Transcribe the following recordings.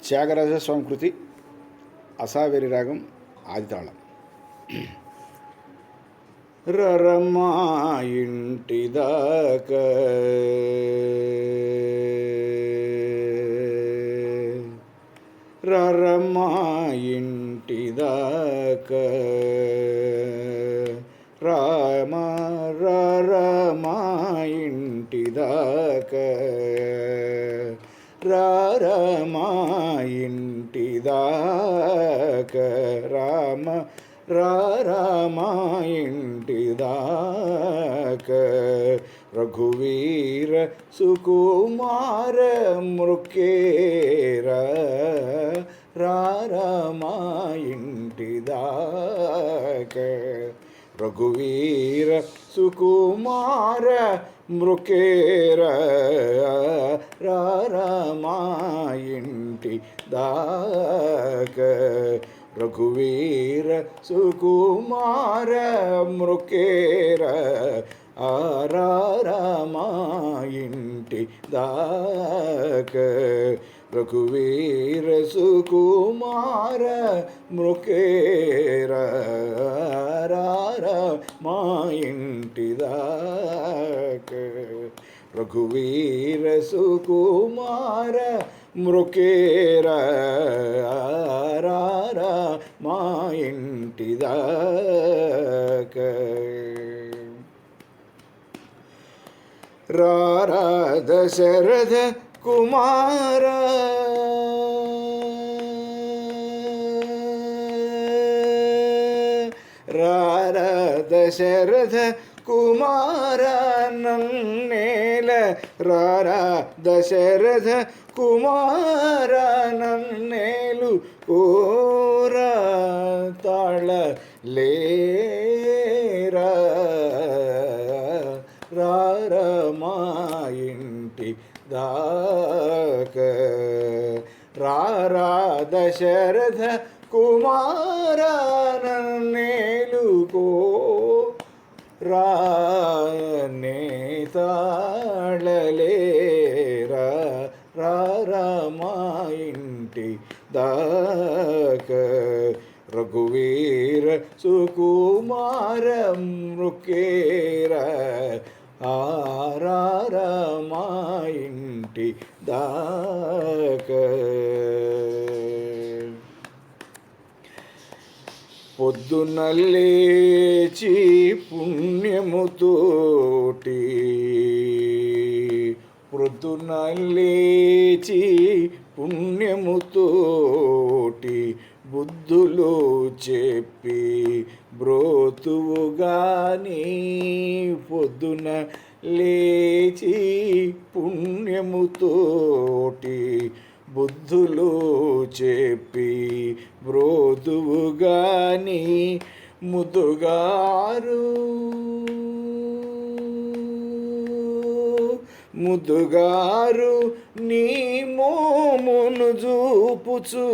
త్యాగరాజ స్వామి అసావేరి రాగం ఆదితాళం. రరమా ఇంటిదాకా రరమా ఇంటిదాకా రామ రరమా ఇంటిదాకా రారమా ఇంటిదాకా రామ రారమా ఇంటిదాకా రఘువీర సుకుమార మృకేర రారమా ఇంటిదాకా రఘువీర సుకుమార మృకేర రారమా ఇంటిదాకా రఘువీర సుకుమార మృకేర రారమా ఇంటిదాకా రఘువీర సుకుమార మృకేర రారమా ఇంటిదాకా రఘువీర సుకుమార మృకేర రారమా ఇంటిదాకా రారా దశరథ కుమార రారా దశరథ కుమార నన్నేల రారా దశరథ కుమార నన్నేలు కోరా తాళ లేరా రారమా ఇంటిదాకా రారా దశరథ కుమార నన్నేలుకో నేతాళలేరా రారమా ఇంటిదాకా రఘువీర సుకుమార మృకేర రారమా ఇంటిదాకా పొద్దున లేచి పుణ్యముతోటి పొద్దున లేచి పుణ్యముతోటి బుద్ధులు చెప్పి బ్రోతువుగాని పొద్దున లేచి పుణ్యముతోటి బుద్ధులు చెప్పి బ్రోతువుగాని ముదుగారు నీ మోమును చూపుచు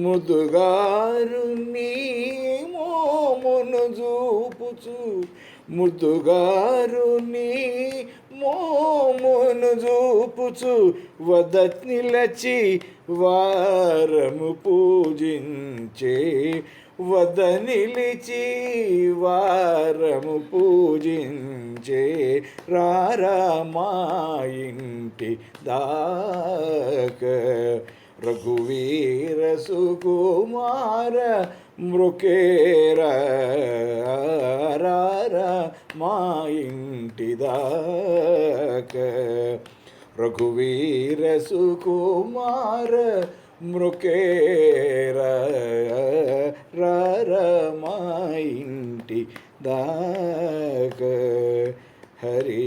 ముదుగారు నీ మోమును చూపుచు ముదుగారు నీ మోమును చూపుచు వద నిలచి వారము పూజించే వద నిలిచి వారము పూజించే రారమా ఇంటిదాకా రఘువీర సుకుమార మృకేర రారమా ఇంటిదాకా రఘువీర సుకుమార మృకేర రారమా ఇంటిదాకా హరి.